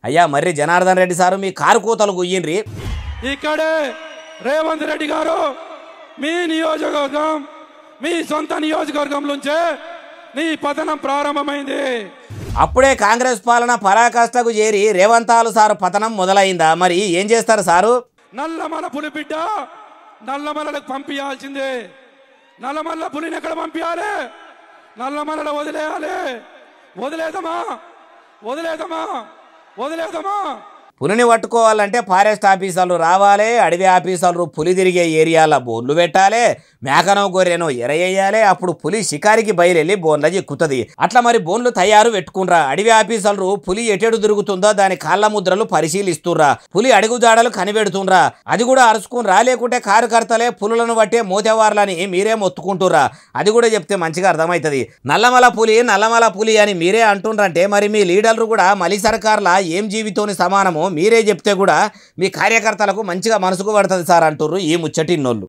అయ్యా మర్రి జనార్దన్ రెడ్డి సారు మీ కారు కూతలు గుయ్యిండ్రి. ఇక్కడే రేవంత్ రెడ్డి గారు మీ నియోజకవర్గం, మీ సొంత నియోజకవర్గం నుంచే నీ పతనం ప్రారంభమైంది. అప్పుడే కాంగ్రెస్ పాలన పరాకాష్ఠకు చేరి రేవంతాలు సారు పతనం మొదలైందా? మరి ఏం చేస్తారు సారు? నల్లమల పులి బిడ్డ నల్లమలకు పంపించాల్సిందే. నల్లమల్ల పులిని ఎక్కడ పంపించాలి? నల్లమలలో వదిలేయాలి. వదిలేదమా వదిలేదమా వదిలేదమా? పులిని పట్టుకోవాలంటే ఫారెస్ట్ ఆఫీసర్లు రావాలి, అడవి ఆఫీసర్లు పులి తిరిగే ఏరియాల బోన్లు పెట్టాలి, మేకనో గొర్రెనో ఎరయ్యాలి. అప్పుడు పులి షికారికి బయలుదేరి బోన్ల చిక్కుతుంది. అట్లా మరి బోన్లు తయారు పెట్టుకున్రా. అడవి ఆఫీసర్లు పులి ఎటెడు తిరుగుతుందో దాని కాళ్ళ ముద్రలు పరిశీలిస్తుర్రా. పులి అడుగుజాడలు కనిపెడుతుండ్రా. అది కూడా అరుచుకుని లేకుంటే కార్యకర్తలే పులులను బట్టే మోతేవార్లని మీరే మొత్తుకుంటుర్రా. అది కూడా చెప్తే మంచిగా అర్థమవుతుంది. నల్లమల పులి అని మీరే అంటుండ్రంటే మరి మీ లీడర్లు కూడా మలి సర్కార్లా ఏం జీవితోని సమానమో మీరే చెప్తే కూడా మీ కార్యకర్తలకు మంచిగా మనసుకు పడుతుంది సార్ అంటుర్రు ఈ ముచ్చటిన్నోళ్ళు.